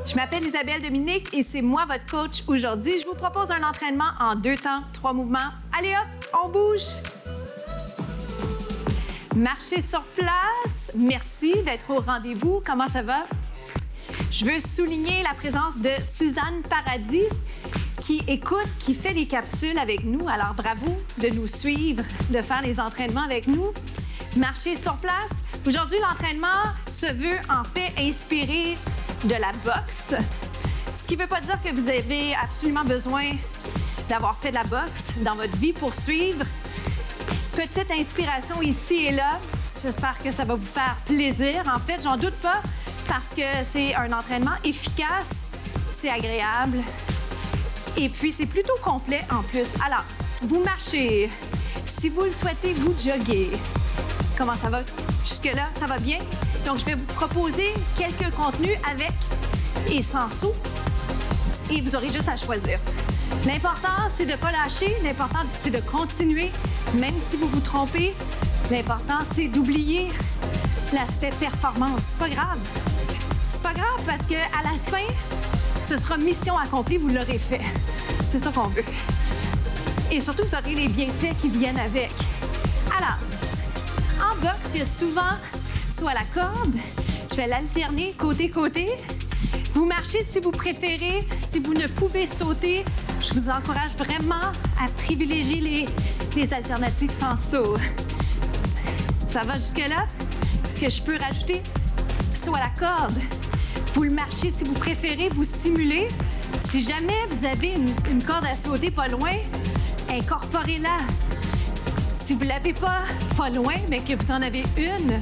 Je m'appelle Isabelle Dominique et c'est moi votre coach aujourd'hui. Je vous propose un entraînement en 2 temps, 3 mouvements. Allez hop, on bouge. Marchez sur place. Merci d'être au rendez-vous. Comment ça va? Je veux souligner la présence de Suzanne Paradis qui écoute, qui fait les capsules avec nous. Alors bravo de nous suivre, de faire les entraînements avec nous. Marchez sur place. Aujourd'hui, l'entraînement se veut en fait inspiré de la boxe. Ce qui ne veut pas dire que vous avez absolument besoin d'avoir fait de la boxe dans votre vie pour suivre. Petite inspiration ici et là. J'espère que ça va vous faire plaisir. En fait, j'en doute pas parce que c'est un entraînement efficace, c'est agréable et puis c'est plutôt complet en plus. Alors, vous marchez. Si vous le souhaitez, vous joguez. Comment ça va? Jusque-là, ça va bien? Donc, je vais vous proposer quelques contenus avec et sans saut et vous aurez juste à choisir. L'important, c'est de ne pas lâcher. L'important, c'est de continuer, même si vous vous trompez. L'important, c'est d'oublier l'aspect performance. C'est pas grave. C'est pas grave parce qu'à la fin, ce sera mission accomplie, vous l'aurez fait. C'est ça qu'on veut. Et surtout, vous aurez les bienfaits qui viennent avec. Alors, en boxe, il y a souvent soit la corde, je vais l'alterner côté-côté. Vous marchez si vous préférez. Si vous ne pouvez sauter, je vous encourage vraiment à privilégier les alternatives sans saut. Ça va jusque-là? Est-ce que je peux rajouter soit la corde? Vous le marchez si vous préférez, vous simulez. Si jamais vous avez une corde à sauter pas loin, incorporez-la. Si vous ne l'avez pas loin, mais que vous en avez une,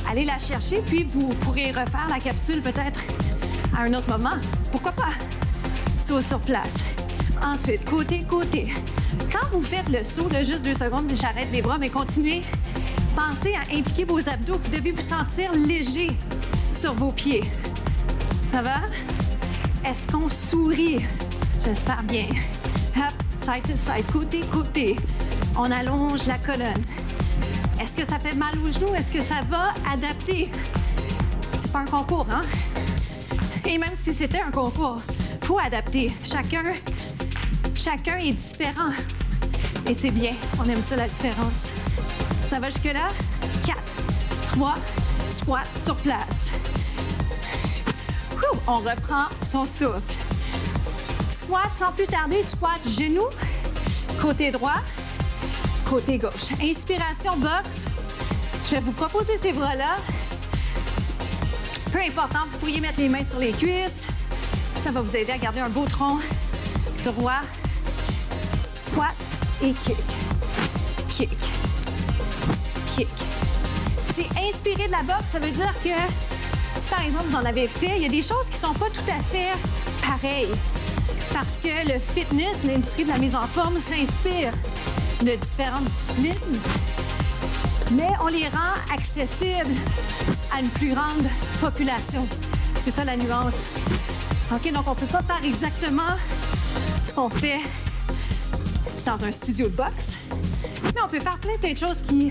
allez la chercher, puis vous pourrez refaire la capsule peut-être à un autre moment. Pourquoi pas? Saut sur place. Ensuite, côté-côté. Quand vous faites le saut, là, juste 2 secondes, j'arrête les bras, mais continuez. Pensez à impliquer vos abdos. Vous devez vous sentir léger sur vos pieds. Ça va? Est-ce qu'on sourit? J'espère bien. Hop, side to side, côté-côté. On allonge la colonne. Est-ce que ça fait mal aux genoux? Est-ce que ça va adapter? C'est pas un concours, hein? Et même si c'était un concours, il faut adapter. Chacun est différent. Et c'est bien, on aime ça, la différence. Ça va jusque-là? 4, 3, squat sur place. On reprend son souffle. Squat sans plus tarder, squat genou, côté droit, côté gauche. Inspiration boxe. Je vais vous proposer ces bras-là. Peu important, vous pourriez mettre les mains sur les cuisses. Ça va vous aider à garder un beau tronc droit. Squat et kick. Kick. Kick. C'est inspiré de la boxe, ça veut dire que si par exemple vous en avez fait, il y a des choses qui ne sont pas tout à fait pareilles. Parce que le fitness, l'industrie de la mise en forme s'inspire de différentes disciplines, mais on les rend accessibles à une plus grande population. C'est ça la nuance. OK, donc on ne peut pas faire exactement ce qu'on fait dans un studio de boxe, mais on peut faire plein de choses qui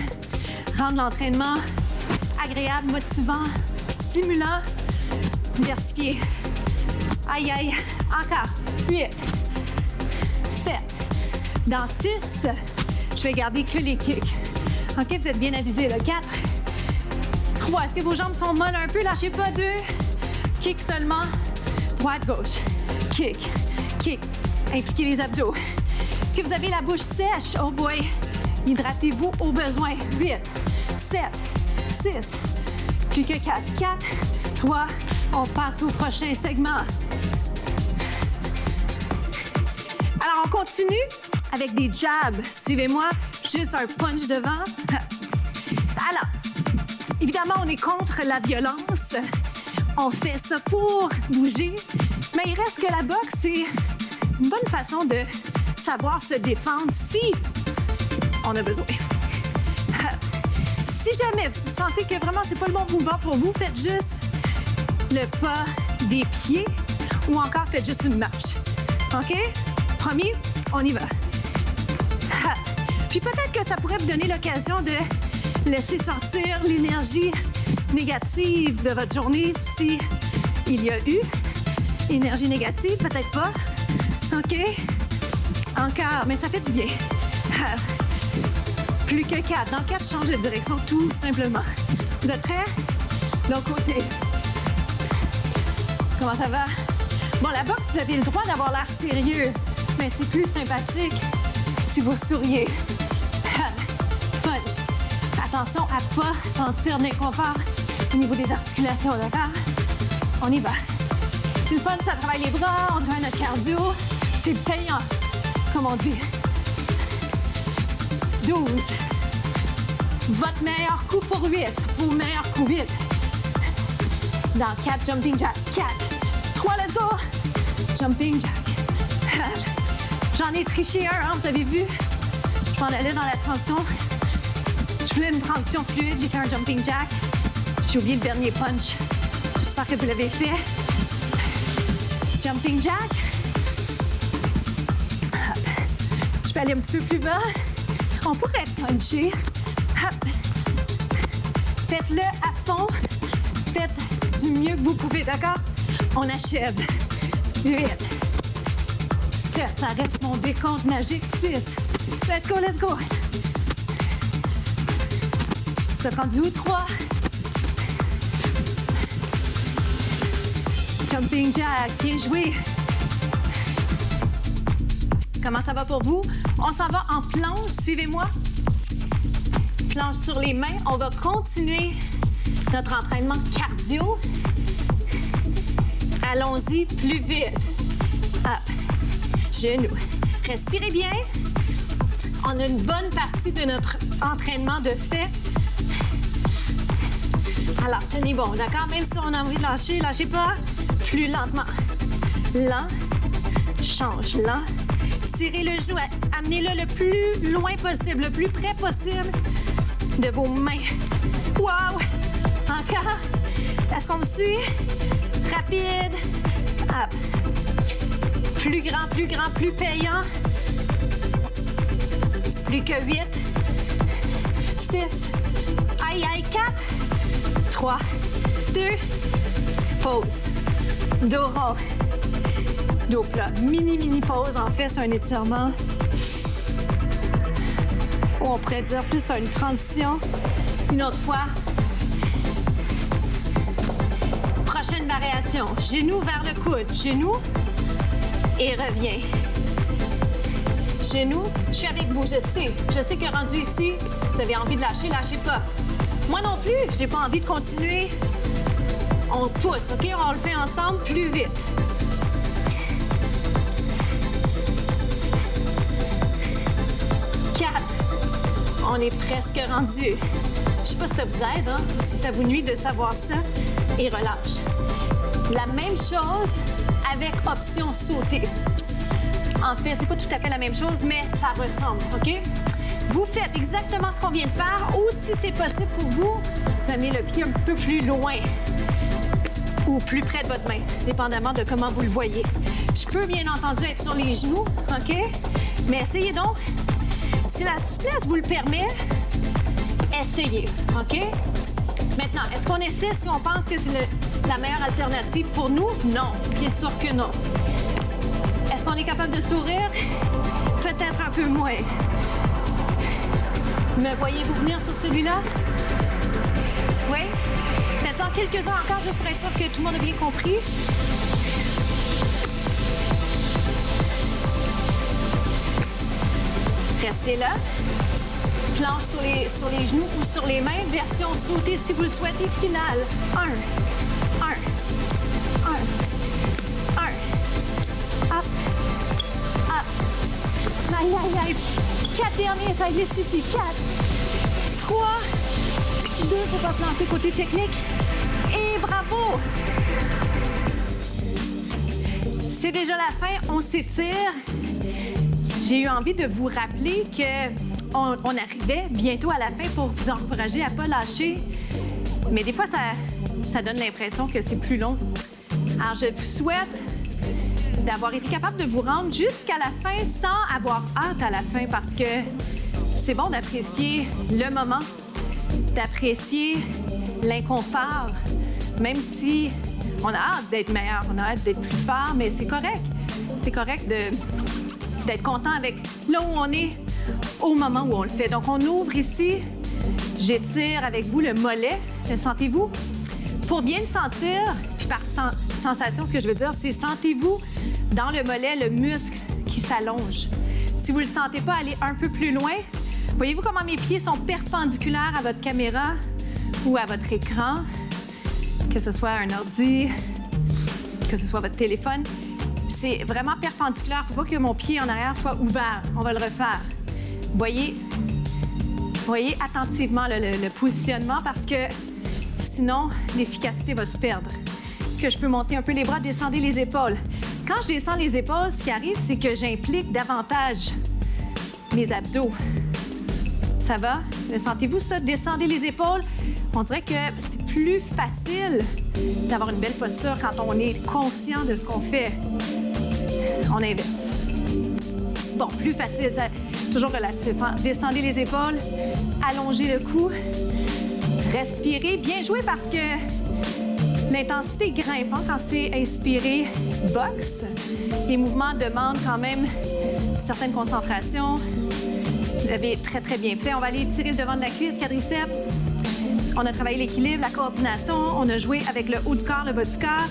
rendent l'entraînement agréable, motivant, stimulant, diversifié. Aïe, aïe. Encore. 8, 7. Dans 6, je vais garder que les kicks. OK, vous êtes bien avisés, là. 4, 3. Est-ce que vos jambes sont molles un peu? Lâchez pas. 2. Kick seulement. Droite, gauche. Kick. Kick. Impliquez les abdos. Est-ce que vous avez la bouche sèche? Oh boy. Hydratez-vous au besoin. 8, 7, 6. Plus que 4. 4, 3. On passe au prochain segment. Alors, on continue avec des jabs. Suivez-moi, juste un punch devant. Alors, évidemment, on est contre la violence. On fait ça pour bouger. Mais il reste que la boxe, c'est une bonne façon de savoir se défendre si on a besoin. Si jamais vous sentez que vraiment c'est pas le bon mouvement pour vous, faites juste le pas des pieds ou encore faites juste une marche. OK? Promis, on y va. Puis peut-être que ça pourrait vous donner l'occasion de laisser sortir l'énergie négative de votre journée si il y a eu. Énergie négative, peut-être pas. OK? Encore, mais ça fait du bien. Plus que 4. Dans 4, change de direction tout simplement. Vous êtes prêts? De l'autre côté. Comment ça va? Bon, la boxe, vous avez le droit d'avoir l'air sérieux, mais c'est plus sympathique si vous souriez. Punch. Attention à ne pas sentir d'inconfort au niveau des articulations, d'accord? On y va. C'est le fun, ça travaille les bras, on travaille notre cardio. C'est payant, comme on dit. 12. Votre meilleur coup pour 8. Vos meilleurs coups 8. Dans 4, jumping jack. 4. 3, let's go. Jumping jack. J'en ai triché un, hein, vous avez vu? Je m'en allais dans la transition. Je voulais une transition fluide, j'ai fait un jumping jack. J'ai oublié le dernier punch. J'espère que vous l'avez fait. Jumping jack. Je vais aller un petit peu plus bas. On pourrait puncher. Faites-le à fond. Faites du mieux que vous pouvez, d'accord? On achève. 8. 7. Ça reste mon décompte magique. 6. Let's go, let's go. Vous êtes rendu où? 3. Jumping jack. Bien joué. Comment ça va pour vous? On s'en va en planche. Suivez-moi. Planche sur les mains. On va continuer notre entraînement cardio. Allons-y plus vite. Hop. Genoux. Respirez bien. On a une bonne partie de notre entraînement de fait. Alors, tenez bon, d'accord? Même si on a envie de lâcher, lâchez pas. Plus lentement. Lent. Change. Lent. Tirez le genou. Amenez-le le plus loin possible, le plus près possible de vos mains. Wow! Encore. Est-ce qu'on me suit? Rapide. Hop. Plus grand, plus payant. Plus que 8. 6. Aïe, aïe, 4. 3. 2. Pause. Dos rond. Dos plat. Mini pause. En fait, c'est un étirement. Ou on pourrait dire plus une transition. Une autre fois. Prochaine variation. Genou vers le coude. Genou et reviens. Genou, je suis avec vous, je sais. Je sais que rendu ici, vous avez envie de lâcher, lâchez pas. Moi non plus, j'ai pas envie de continuer. On pousse, OK? On le fait ensemble plus vite. 4. On est presque rendu. Je sais pas si ça vous aide, hein? Ou si ça vous nuit de savoir ça. Et relâche. La même chose avec option sauter. En fait, c'est pas tout à fait la même chose, mais ça ressemble, OK? Vous faites exactement ce qu'on vient de faire, ou si c'est possible pour vous, vous amenez le pied un petit peu plus loin ou plus près de votre main, dépendamment de comment vous le voyez. Je peux bien entendu être sur les genoux, OK? Mais essayez donc. Si la souplesse vous le permet, essayez, OK? Maintenant, est-ce qu'on essaie si on pense que c'est la meilleure alternative pour nous? Non, bien sûr que non. Est-ce qu'on est capable de sourire? Peut-être un peu moins. Me voyez-vous venir sur celui-là? Oui? Faites-en quelques-uns encore, juste pour être sûr que tout le monde a bien compris. Restez là. Planche sur les genoux ou sur les mains. Version sautée si vous le souhaitez. Finale. 1. 1. 1. 1. Hop. Hop. Aïe, aïe, aïe. 4 derniers. Ça glisse ici. 4. 3. 2. Faut pas planter côté technique. Et bravo. C'est déjà la fin. On s'étire. J'ai eu envie de vous rappeler qu'on arrivait bientôt à la fin pour vous encourager à ne pas lâcher. Mais des fois, ça donne l'impression que c'est plus long. Alors, je vous souhaite d'avoir été capable de vous rendre jusqu'à la fin sans avoir hâte à la fin parce que c'est bon d'apprécier le moment, d'apprécier l'inconfort, Même si on a hâte d'être meilleur, on a hâte d'être plus fort, mais c'est correct. C'est correct d'être content avec là où on est au moment où on le fait. Donc, on ouvre ici. J'étire avec vous le mollet. Le sentez-vous? Pour bien le sentir, puis par sensation, ce que je veux dire, c'est sentez-vous dans le mollet le muscle qui s'allonge. Si vous ne le sentez pas, allez un peu plus loin. Voyez-vous comment mes pieds sont perpendiculaires à votre caméra ou à votre écran? Que ce soit un ordi, que ce soit votre téléphone. C'est vraiment perpendiculaire. Il ne faut pas que mon pied en arrière soit ouvert. On va le refaire. Voyez attentivement le positionnement parce que sinon, l'efficacité va se perdre. Est-ce que je peux monter un peu les bras, descendre les épaules? Quand je descends les épaules, ce qui arrive, c'est que j'implique davantage mes abdos. Ça va? Le sentez-vous, ça? Descendez les épaules. On dirait que c'est plus facile d'avoir une belle posture quand on est conscient de ce qu'on fait. On inverse. Bon, plus facile, c'est toujours relatif. Hein? Descendez les épaules, allongez le cou, respirez. Bien joué parce que l'intensité grimpe. Hein? Quand c'est inspiré, boxe. Les mouvements demandent quand même une certaine concentration. Vous avez très, très bien fait. On va aller tirer le devant de la cuisse, quadriceps. On a travaillé l'équilibre, la coordination. On a joué avec le haut du corps, le bas du corps.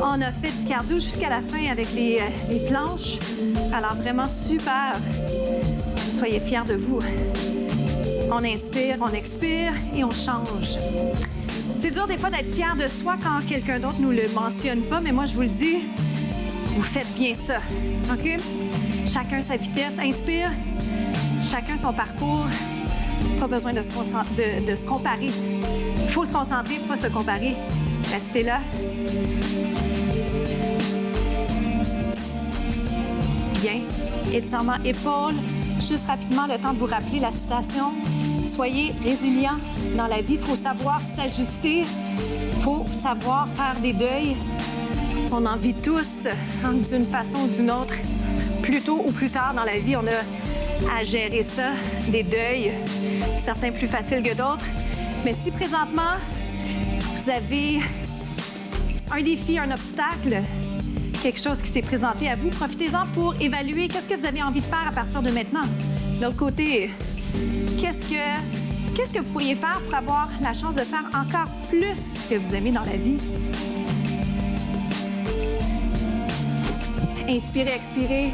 On a fait du cardio jusqu'à la fin avec les planches. Alors, vraiment super. Soyez fiers de vous. On inspire, on expire et on change. C'est dur des fois d'être fier de soi quand quelqu'un d'autre nous le mentionne pas, mais moi, je vous le dis, vous faites bien ça. OK? Chacun sa vitesse. Inspire. Chacun son parcours. Pas besoin de se comparer. Il faut se concentrer, pas se comparer. Restez là. Bien. Étirement épaules. Juste rapidement, le temps de vous rappeler la citation. Soyez résilients dans la vie. Il faut savoir s'ajuster. Il faut savoir faire des deuils. On en vit tous, hein, d'une façon ou d'une autre. Plus tôt ou plus tard dans la vie, on a à gérer ça, des deuils, certains plus faciles que d'autres. Mais si présentement, vous avez un défi, un obstacle, quelque chose qui s'est présenté à vous, profitez-en pour évaluer qu'est-ce que vous avez envie de faire à partir de maintenant. De l'autre côté, qu'est-ce que vous pourriez faire pour avoir la chance de faire encore plus ce que vous aimez dans la vie? Inspirez, expirez.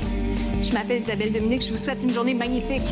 Je m'appelle Isabelle Dominique. Je vous souhaite une journée magnifique.